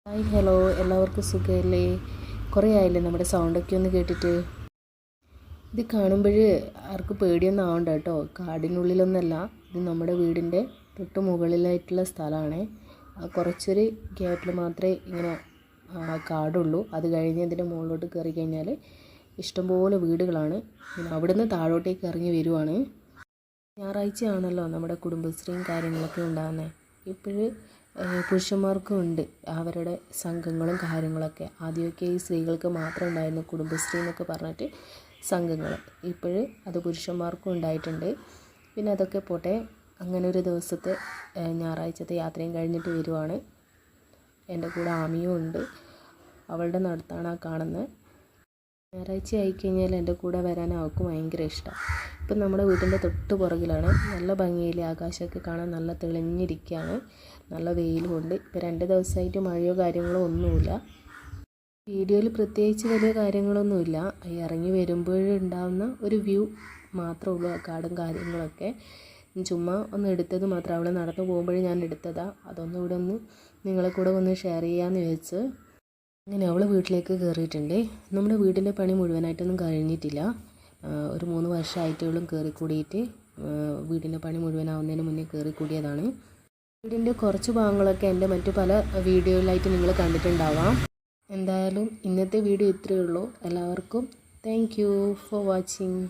Hi hello, എല്ലാവർക്കും സുഖമല്ലേ? കുറേ ആയില്ലേ നമ്മുടെ സൗണ്ടൊക്കെ ഒന്ന് കേട്ടിട്ട്. ഇത് കാണുമ്പോൾ ആർക്കും പേടിയൊന്നും ആവണ്ട കേട്ടോ. കാടിനുള്ളിലൊന്നല്ല, ഇത് നമ്മുടെ വീടിൻ്റെ തൊട്ട് മുകളിലായിട്ടുള്ള സ്ഥലമാണ്. കുറച്ചൊരു ഗ്യാപ്പിൽ മാത്രമേ ഇങ്ങനെ കാടുള്ളൂ. അത് കഴിഞ്ഞ് ഇതിൻ്റെ മുകളിലോട്ട് കയറി കഴിഞ്ഞാൽ ഇഷ്ടംപോലെ വീടുകളാണ്. പിന്നെ അവിടുന്ന് താഴോട്ടേക്ക് ഇറങ്ങി വരുവാണ്. ഞായറാഴ്ചയാണല്ലോ നമ്മുടെ കുടുംബശ്രീയും കാര്യങ്ങളൊക്കെ ഉണ്ടാകുന്നത്. ഇപ്പോഴ് പുരുഷന്മാർക്കും ഉണ്ട് അവരുടെ സംഘങ്ങളും കാര്യങ്ങളൊക്കെ. ആദ്യമൊക്കെ ഈ സ്ത്രീകൾക്ക് മാത്രം ഉണ്ടായിരുന്നു കുടുംബശ്രീ എന്നൊക്കെ പറഞ്ഞിട്ട് സംഘങ്ങൾ. ഇപ്പോഴ് അത് പുരുഷന്മാർക്കും ഉണ്ടായിട്ടുണ്ട്. പിന്നെ അതൊക്കെ പോട്ടെ, അങ്ങനെ ഒരു ദിവസത്തെ ഞായറാഴ്ചത്തെ യാത്രയും കഴിഞ്ഞിട്ട് വരുവാണ്. എൻ്റെ കൂടെ ആമിയും ഉണ്ട്. അവളുടെ നടത്താണ് ആ കാണുന്നത്. ഞായറാഴ്ച ആയിക്കഴിഞ്ഞാൽ എൻ്റെ കൂടെ വരാൻ അവൾക്ക് ഭയങ്കര ഇഷ്ടമാണ്. ഇപ്പം നമ്മുടെ വീടിൻ്റെ തൊട്ട് പുറകിലാണ്. നല്ല ഭംഗിയിൽ ആകാശമൊക്കെ കാണാൻ നല്ല തെളിഞ്ഞിരിക്കുകയാണ്. നല്ല വെയിലുമുണ്ട്. ഇപ്പോൾ 2 ദിവസമായിട്ട് മഴയോ കാര്യങ്ങളോ ഒന്നുമില്ല. വീഡിയോയിൽ പ്രത്യേകിച്ച് വലിയ കാര്യങ്ങളൊന്നുമില്ല. ഇറങ്ങി വരുമ്പോഴുണ്ടാകുന്ന ഒരു വ്യൂ മാത്രമേ ഉള്ളൂ. ആ കാടും കാര്യങ്ങളൊക്കെ ചുമ്മാ ഒന്ന് എടുത്തത് മാത്രം. അവൾ നടന്നു പോകുമ്പോഴും ഞാൻ എടുത്തതാണ്. അതൊന്നും ഇവിടെ ഒന്ന് നിങ്ങളെ കൂടെ ഒന്ന് ഷെയർ ചെയ്യാമെന്ന് ചോദിച്ച് അങ്ങനെ അവൾ വീട്ടിലേക്ക് കയറിയിട്ടുണ്ട്. നമ്മുടെ വീടിൻ്റെ പണി മുഴുവനായിട്ടൊന്നും കഴിഞ്ഞിട്ടില്ല. ഒരു 3 വർഷമായിട്ടുള്ള കയറിക്കൂടിയിട്ട് വീടിൻ്റെ പണി മുഴുവനാവുന്നതിന് മുന്നേ കയറിക്കൂടിയതാണ്. വീടിൻ്റെ കുറച്ച് ഭാഗങ്ങളൊക്കെ എൻ്റെ മറ്റു പല വീഡിയോയിലായിട്ട് നിങ്ങൾ കണ്ടിട്ടുണ്ടാവാം. എന്തായാലും ഇന്നത്തെ വീഡിയോ ഇത്രയേ ഉള്ളൂ. എല്ലാവർക്കും താങ്ക് യു ഫോർ വാച്ചിങ്.